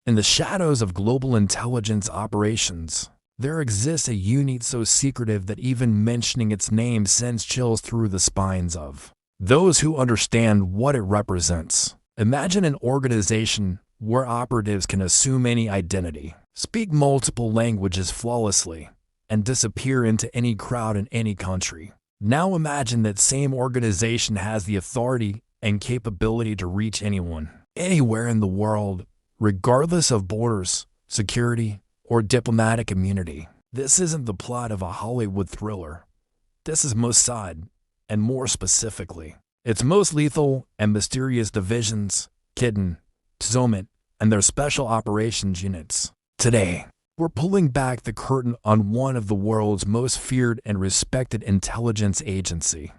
In the shadows of global intelligence operations, there exists a unit so secretive that even mentioning its name sends chills through the spines of those who understand what it represents. Imagine an organization where operatives can assume any identity, speak multiple languages flawlessly, and disappear into any crowd in any country. Now imagine that same organization has the authority and capability to reach anyone, anywhere in the world, regardless of borders, security, or diplomatic immunity. This isn't the plot of a Hollywood thriller. This is Mossad, and more specifically, its most lethal and mysterious divisions, Kidon, Tzomet, and their special operations units. Today, we're pulling back the curtain on one of the world's most feared and respected intelligence agencies,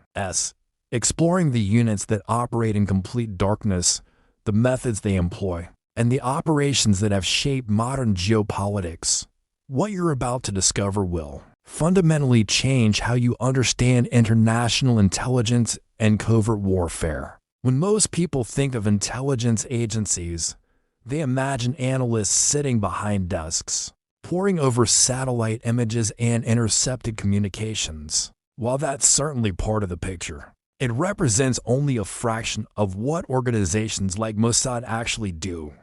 exploring the units that operate in complete darkness, the methods they employ, and the operations that have shaped modern geopolitics. What you're about to discover will fundamentally change how you understand international intelligence and covert warfare. When most people think of intelligence agencies, they imagine analysts sitting behind desks, poring over satellite images and intercepted communications. While that's certainly part of the picture, it represents only a fraction of what organizations like Mossad actually do.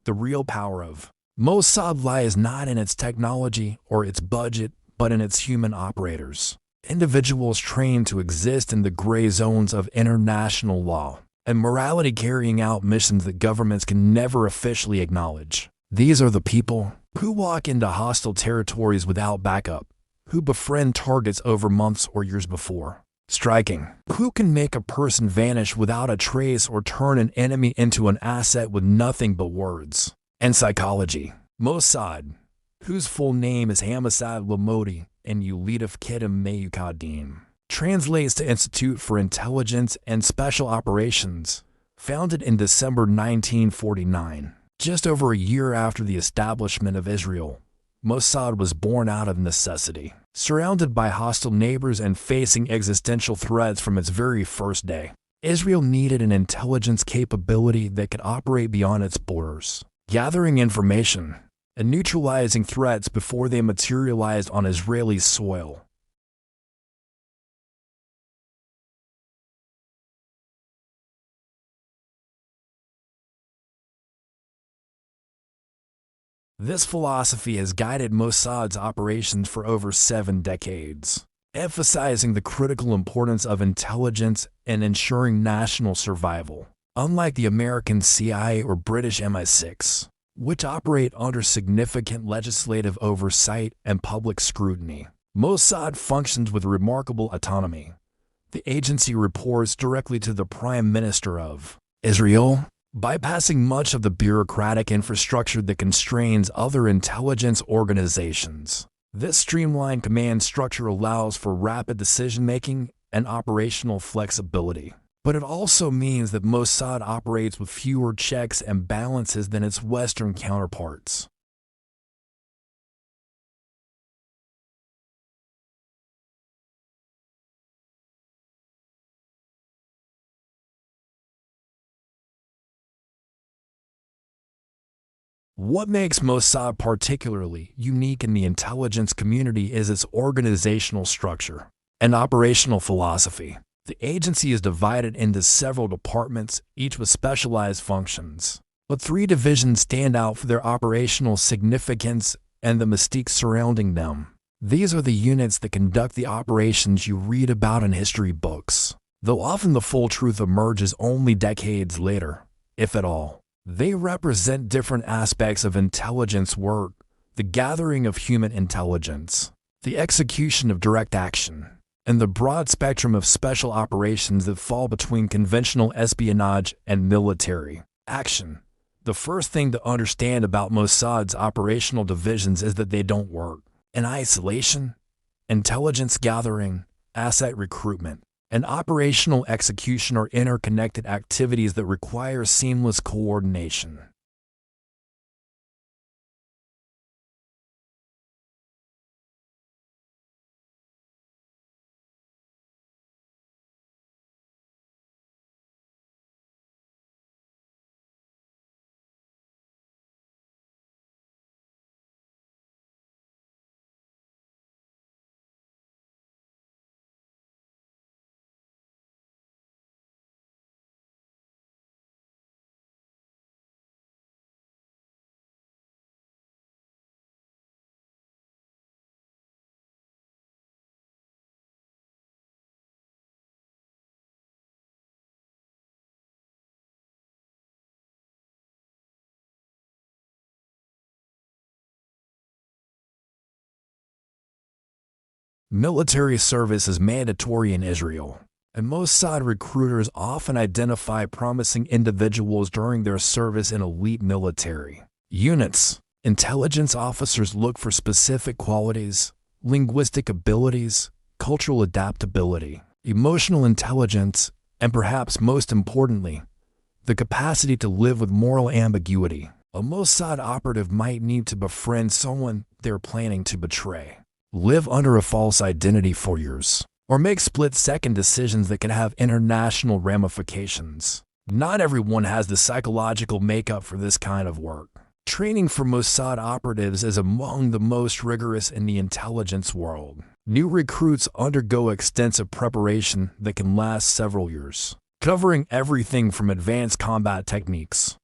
The real power of Mossad lies not in its technology or its budget, but in its human operators. Individuals trained to exist in the gray zones of international law and morality, carrying out missions that governments can never officially acknowledge. These are the people who walk into hostile territories without backup, who befriend targets over months or years before striking, who can make a person vanish without a trace or turn an enemy into an asset with nothing but words. And psychology. Mossad, whose full name is Hamasad Lamodi and Ulidif Kidon Unit, translates to Institute for Intelligence and Special Operations, founded in December 1949. Just over a year after the establishment of Israel, Mossad was born out of necessity, surrounded by hostile neighbors and facing existential threats from its very first day. Israel needed an intelligence capability that could operate beyond its borders, gathering information and neutralizing threats before they materialized on Israeli soil. This philosophy has guided Mossad's operations for over 7 decades, emphasizing the critical importance of intelligence and ensuring national survival. Unlike the American CIA or British MI6, which operate under significant legislative oversight and public scrutiny, Mossad functions with remarkable autonomy. The agency reports directly to the Prime Minister of Israel, bypassing much of the bureaucratic infrastructure that constrains other intelligence organizations. This streamlined command structure allows for rapid decision-making and operational flexibility. But it also means that Mossad operates with fewer checks and balances than its Western counterparts. What makes Mossad particularly unique in the intelligence community is its organizational structure and operational philosophy. The agency is divided into several departments, each with specialized functions. But 3 divisions stand out for their operational significance and the mystique surrounding them. These are the units that conduct the operations you read about in history books, though often the full truth emerges only decades later, if at all. They represent different aspects of intelligence work: the gathering of human intelligence, the execution of direct action, and the broad spectrum of special operations that fall between conventional espionage and military action. The first thing to understand about Mossad's operational divisions is that they don't work in isolation. Intelligence gathering, asset recruitment, and operational execution are interconnected activities that require seamless coordination. Military service is mandatory in Israel, and Mossad recruiters often identify promising individuals during their service in elite military units. Intelligence officers look for specific qualities, linguistic abilities, cultural adaptability, emotional intelligence, and perhaps most importantly, the capacity to live with moral ambiguity. A Mossad operative might need to befriend someone they're planning to betray, live under a false identity for years, or make split-second decisions that can have international ramifications. Not everyone has the psychological makeup for this kind of work. Training for Mossad operatives is among the most rigorous in the intelligence world. New recruits undergo extensive preparation that can last several years, covering everything from advanced combat techniques,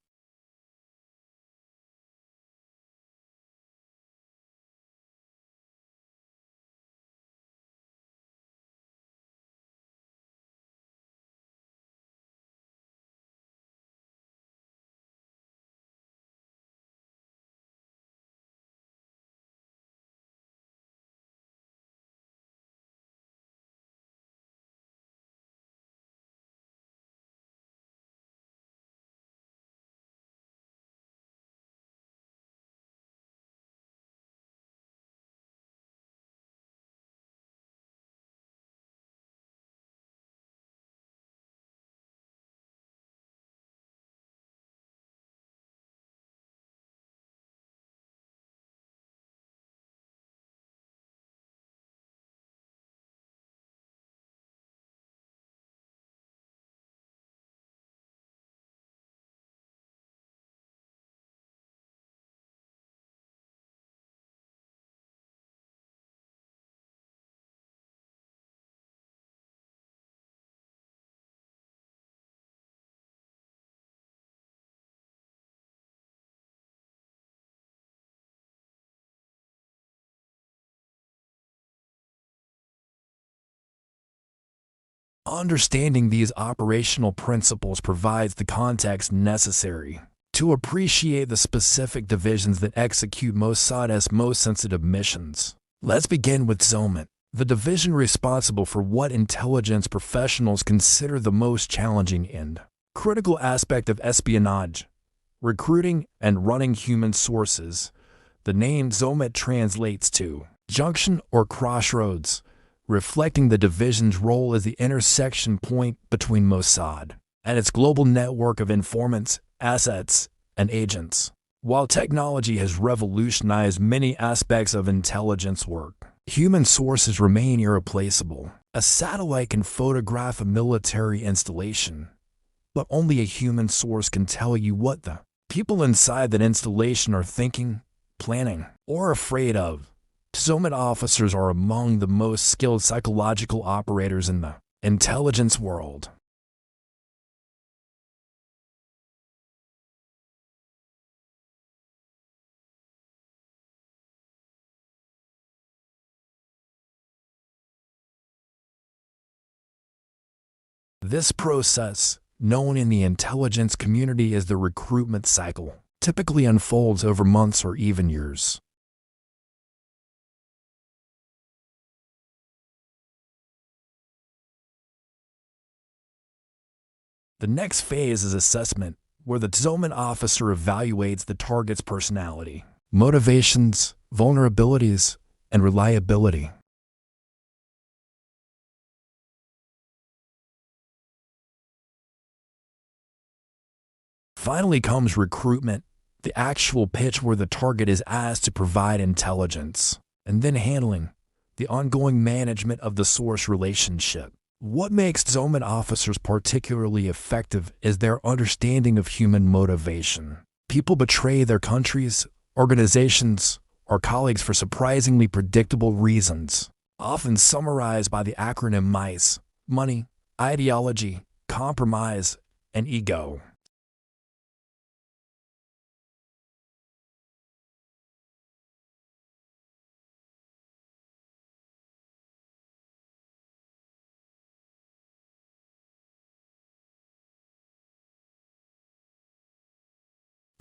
Understanding these operational principles provides the context necessary to appreciate the specific divisions that execute Mossad's most sensitive missions. Let's begin with Tzomet, the division responsible for what intelligence professionals consider the most challenging and critical aspect of espionage, recruiting and running human sources. The name Tzomet translates to junction or crossroads, reflecting the division's role as the intersection point between Mossad and its global network of informants, assets, and agents. While technology has revolutionized many aspects of intelligence work, human sources remain irreplaceable. A satellite can photograph a military installation, but only a human source can tell you what the people inside that installation are thinking, planning, or afraid of. Tzomet officers are among the most skilled psychological operators in the intelligence world. This process, known in the intelligence community as the recruitment cycle, typically unfolds over months or even years. The next phase is assessment, where the Tzomet officer evaluates the target's personality, motivations, vulnerabilities, and reliability. Finally comes recruitment, the actual pitch where the target is asked to provide intelligence, and then handling, the ongoing management of the source relationship. What makes Tzomet officers particularly effective is their understanding of human motivation. People betray their countries, organizations, or colleagues for surprisingly predictable reasons, often summarized by the acronym MICE: money, ideology, compromise, and ego.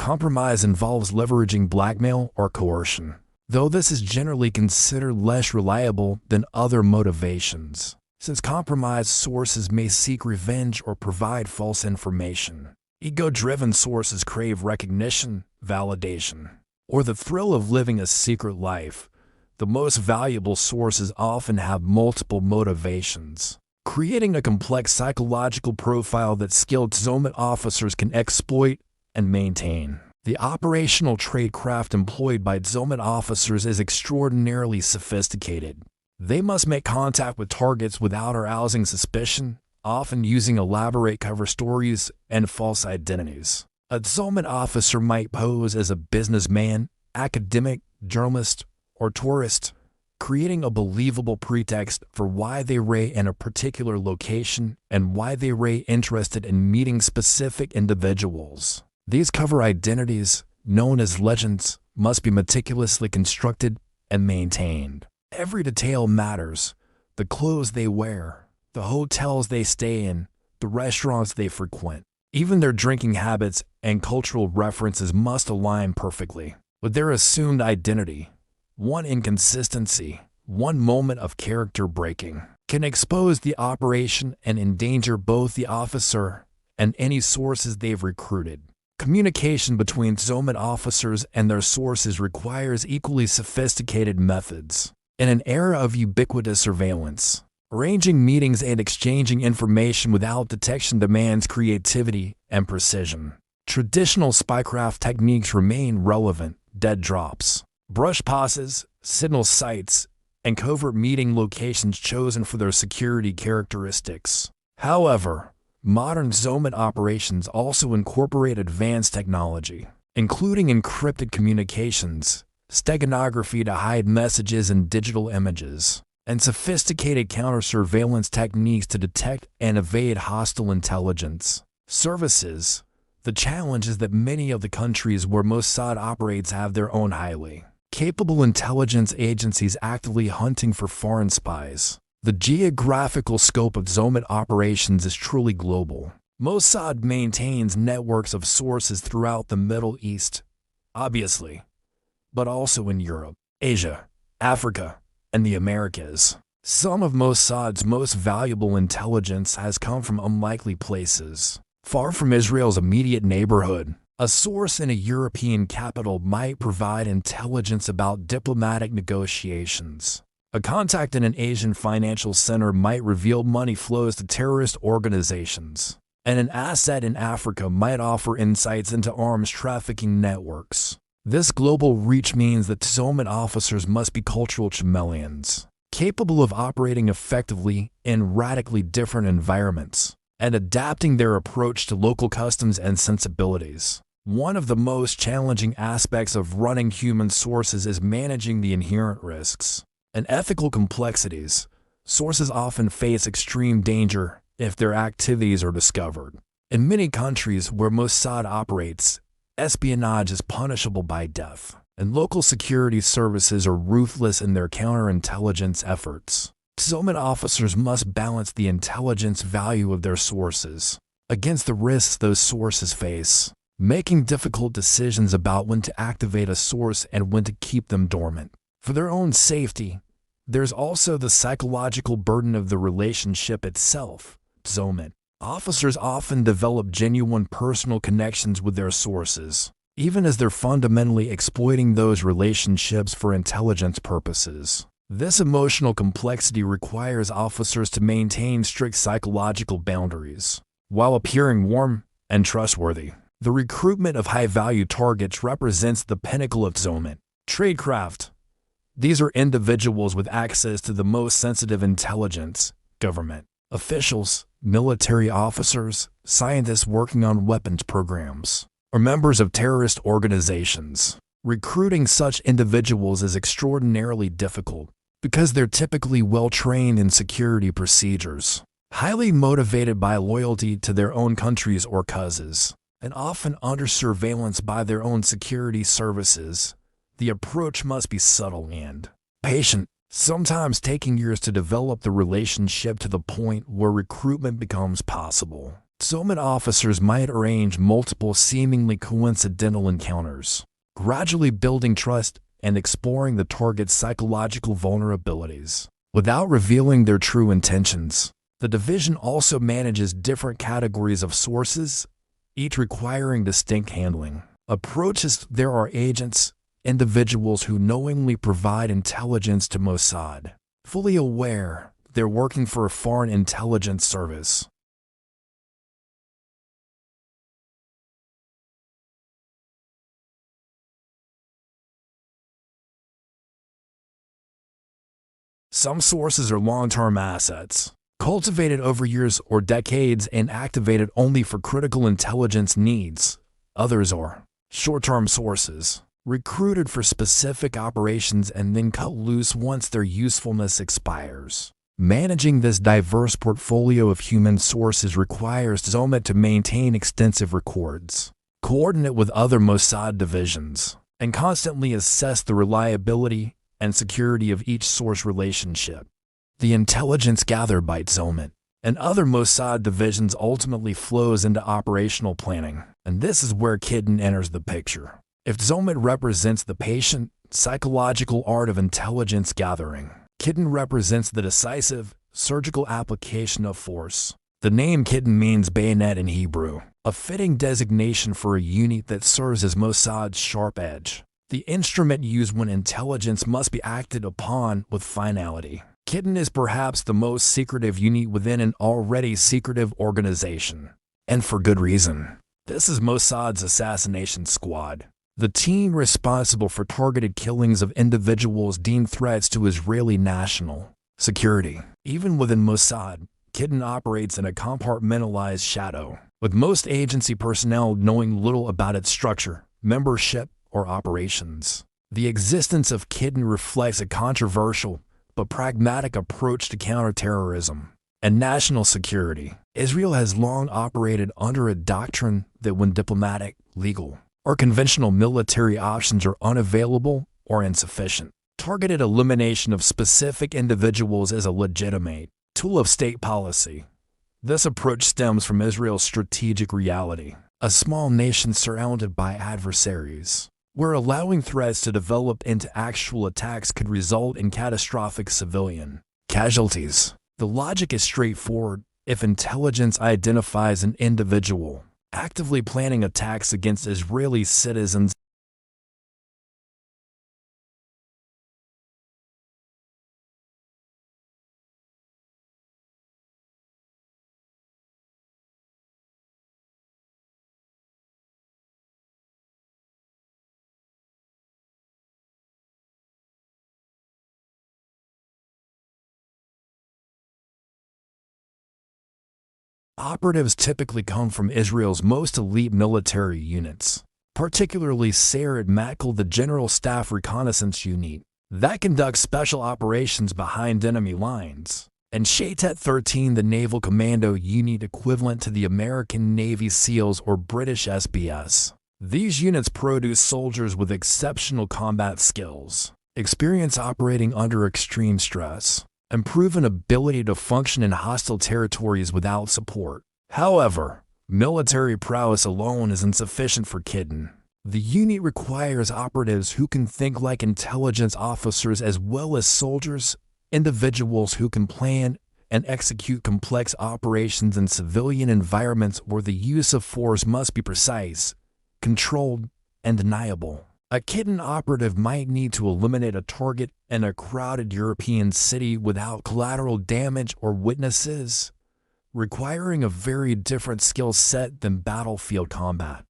Compromise involves leveraging blackmail or coercion, though this is generally considered less reliable than other motivations, since compromised sources may seek revenge or provide false information. Ego-driven sources crave recognition, validation, or the thrill of living a secret life. The most valuable sources often have multiple motivations, creating a complex psychological profile that skilled Tzomet officers can exploit and maintain. The operational tradecraft employed by Tzomet officers is extraordinarily sophisticated. They must make contact with targets without arousing suspicion, often using elaborate cover stories and false identities. A Tzomet officer might pose as a businessman, academic, journalist, or tourist, creating a believable pretext for why they were in a particular location and why they were interested in meeting specific individuals. These cover identities, known as legends, must be meticulously constructed and maintained. Every detail matters: the clothes they wear, the hotels they stay in, the restaurants they frequent. Even their drinking habits and cultural references must align perfectly with their assumed identity. One inconsistency, one moment of character breaking, can expose the operation and endanger both the officer and any sources they've recruited. Communication between Tzomet officers and their sources requires equally sophisticated methods. In an era of ubiquitous surveillance, arranging meetings and exchanging information without detection demands creativity and precision. Traditional spycraft techniques remain relevant: dead drops, brush passes, signal sites, and covert meeting locations chosen for their security characteristics. However, modern Tzomet operations also incorporate advanced technology, including encrypted communications, steganography to hide messages and digital images, and sophisticated counter-surveillance techniques to detect and evade hostile intelligence services. The challenge is that many of the countries where Mossad operates have their own highly capable intelligence agencies actively hunting for foreign spies. The geographical scope of Tzomet operations is truly global. Mossad maintains networks of sources throughout the Middle East, obviously, but also in Europe, Asia, Africa, and the Americas. Some of Mossad's most valuable intelligence has come from unlikely places. Far from Israel's immediate neighborhood, a source in a European capital might provide intelligence about diplomatic negotiations. A contact in an Asian financial center might reveal money flows to terrorist organizations, and an asset in Africa might offer insights into arms trafficking networks. This global reach means that Tzomet officers must be cultural chameleons, capable of operating effectively in radically different environments and adapting their approach to local customs and sensibilities. One of the most challenging aspects of running human sources is managing the inherent risks and ethical complexities. Sources often face extreme danger if their activities are discovered. In many countries where Mossad operates, espionage is punishable by death, and local security services are ruthless in their counterintelligence efforts. Tzomet officers must balance the intelligence value of their sources against the risks those sources face, making difficult decisions about when to activate a source and when to keep them dormant. For their own safety, there's also the psychological burden of the relationship itself. Tzomet officers often develop genuine personal connections with their sources, even as they're fundamentally exploiting those relationships for intelligence purposes. This emotional complexity requires officers to maintain strict psychological boundaries, while appearing warm and trustworthy. The recruitment of high-value targets represents the pinnacle of Tzomet tradecraft. These are individuals with access to the most sensitive intelligence: government officials, military officers, scientists working on weapons programs, or members of terrorist organizations. Recruiting such individuals is extraordinarily difficult because they're typically well-trained in security procedures, highly motivated by loyalty to their own countries or causes, and often under surveillance by their own security services. The approach must be subtle and patient, sometimes taking years to develop the relationship to the point where recruitment becomes possible. Tzomet officers might arrange multiple seemingly coincidental encounters, gradually building trust and exploring the target's psychological vulnerabilities without revealing their true intentions. The division also manages different categories of sources, each requiring distinct handling. Approaches: there are agents, individuals who knowingly provide intelligence to Mossad, fully aware they're working for a foreign intelligence service. Some sources are long-term assets, cultivated over years or decades and activated only for critical intelligence needs. Others are short-term sources, recruited for specific operations and then cut loose once their usefulness expires. Managing this diverse portfolio of human sources requires Tzomet to maintain extensive records, coordinate with other Mossad divisions, and constantly assess the reliability and security of each source relationship. The intelligence gathered by Tzomet and other Mossad divisions ultimately flows into operational planning, and this is where Kidon enters the picture. If Tzomet represents the patient, psychological art of intelligence gathering, Kidon represents the decisive, surgical application of force. The name Kidon means bayonet in Hebrew, a fitting designation for a unit that serves as Mossad's sharp edge, the instrument used when intelligence must be acted upon with finality. Kidon is perhaps the most secretive unit within an already secretive organization. And for good reason. This is Mossad's assassination squad, the team responsible for targeted killings of individuals deemed threats to Israeli national security. Even within Mossad, Kidon operates in a compartmentalized shadow, with most agency personnel knowing little about its structure, membership, or operations. The existence of Kidon reflects a controversial but pragmatic approach to counterterrorism and national security. Israel has long operated under a doctrine that when diplomatic, legal, or conventional military options are unavailable or insufficient, targeted elimination of specific individuals is a legitimate tool of state policy. This approach stems from Israel's strategic reality, a small nation surrounded by adversaries, where allowing threats to develop into actual attacks could result in catastrophic civilian casualties. The logic is straightforward. If intelligence identifies an individual actively planning attacks against Israeli citizens, operatives typically come from Israel's most elite military units, particularly Sayeret Matkal, the General Staff Reconnaissance Unit, that conducts special operations behind enemy lines, and Shaytet 13, the Naval Commando Unit equivalent to the American Navy SEALs or British SBS. These units produce soldiers with exceptional combat skills, experience operating under extreme stress, and proven ability to function in hostile territories without support. However, military prowess alone is insufficient for Kidon. The unit requires operatives who can think like intelligence officers as well as soldiers, individuals who can plan and execute complex operations in civilian environments where the use of force must be precise, controlled, and deniable. A Kidon operative might need to eliminate a target in a crowded European city without collateral damage or witnesses, requiring a very different skill set than battlefield combat.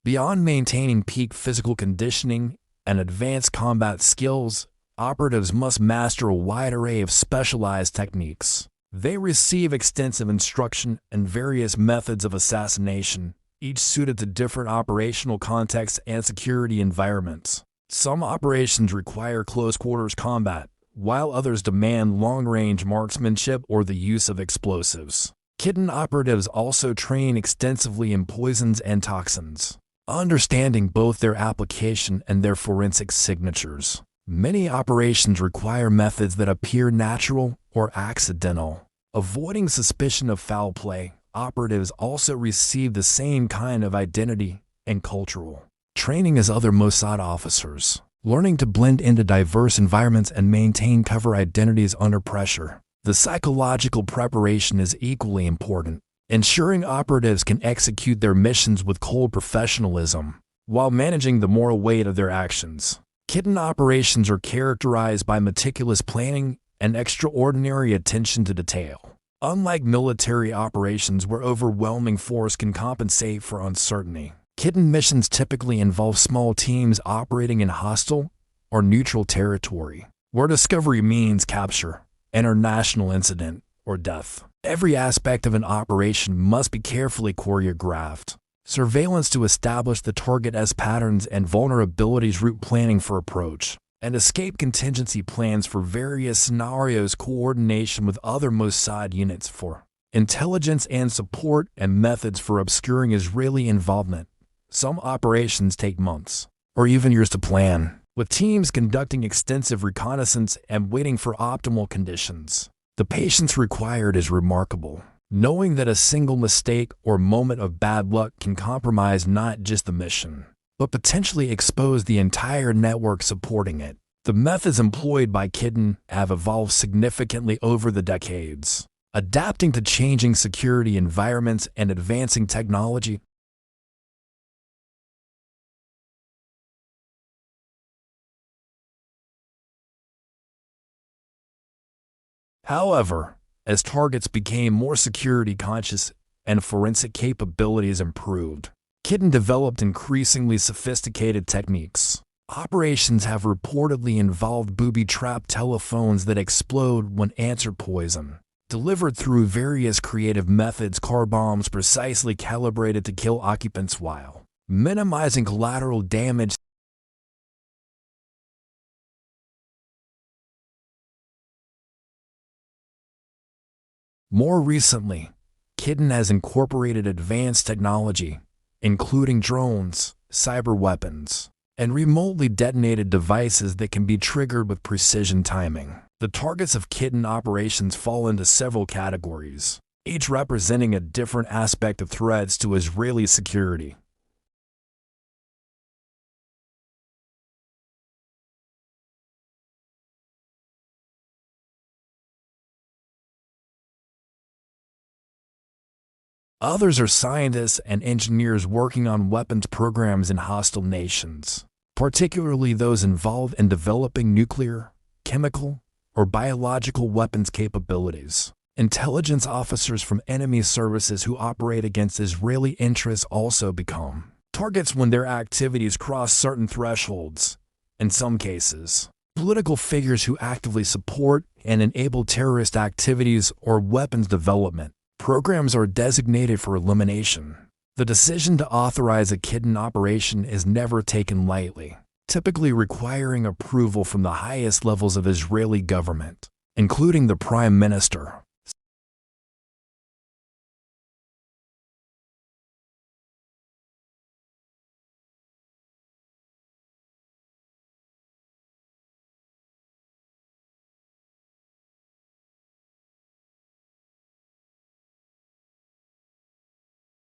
Beyond maintaining peak physical conditioning and advanced combat skills, operatives must master a wide array of specialized techniques. They receive extensive instruction in various methods of assassination, each suited to different operational contexts and security environments. Some operations require close-quarters combat, while others demand long-range marksmanship or the use of explosives. Kidon operatives also train extensively in poisons and toxins, understanding both their application and their forensic signatures. Many operations require methods that appear natural or accidental, avoiding suspicion of foul play. operatives also receive the same kind of identity and cultural training as other Mossad officers, learning to blend into diverse environments and maintain covert identities under pressure. The psychological preparation is equally important, ensuring operatives can execute their missions with cold professionalism while managing the moral weight of their actions. Kidon operations are characterized by meticulous planning and extraordinary attention to detail. Unlike military operations where overwhelming force can compensate for uncertainty, Kidon missions typically involve small teams operating in hostile or neutral territory, where discovery means capture, international incident, or death. Every aspect of an operation must be carefully choreographed. Surveillance to establish the target's patterns and vulnerabilities, route planning for approach, and escape contingency plans for various scenarios, coordination with other Mossad units for intelligence and support, and methods for obscuring Israeli involvement. Some operations take months or even years to plan, with teams conducting extensive reconnaissance and waiting for optimal conditions. The patience required is remarkable, knowing that a single mistake or moment of bad luck can compromise not just the mission, but potentially expose the entire network supporting it. The methods employed by Kidon have evolved significantly over the decades, adapting to changing security environments and advancing technology. However, as targets became more security conscious and forensic capabilities improved, Kidon developed increasingly sophisticated techniques. Operations have reportedly involved booby-trap telephones that explode when answered poison, delivered through various creative methods, car bombs precisely calibrated to kill occupants while minimizing collateral damage. More recently, Kidon has incorporated advanced technology, including drones, cyber weapons, and remotely detonated devices that can be triggered with precision timing. The targets of Kidon operations fall into several categories, each representing a different aspect of threats to Israeli security. Others are scientists and engineers working on weapons programs in hostile nations, particularly those involved in developing nuclear, chemical, or biological weapons capabilities. Intelligence officers from enemy services who operate against Israeli interests also become targets when their activities cross certain thresholds. In some cases, political figures who actively support and enable terrorist activities or weapons development programs are designated for elimination. The decision to authorize a Kidon operation is never taken lightly, typically requiring approval from the highest levels of Israeli government, including the Prime Minister.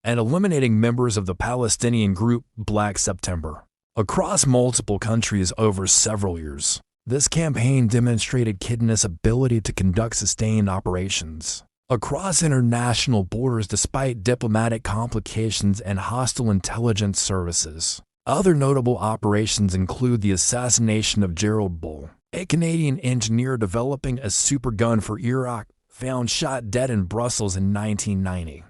And eliminating members of the Palestinian group Black September across multiple countries over several years. This campaign demonstrated Kidon's ability to conduct sustained operations across international borders despite diplomatic complications and hostile intelligence services. Other notable operations include the assassination of Gerald Bull, a Canadian engineer developing a supergun for Iraq, found shot dead in Brussels in 1990.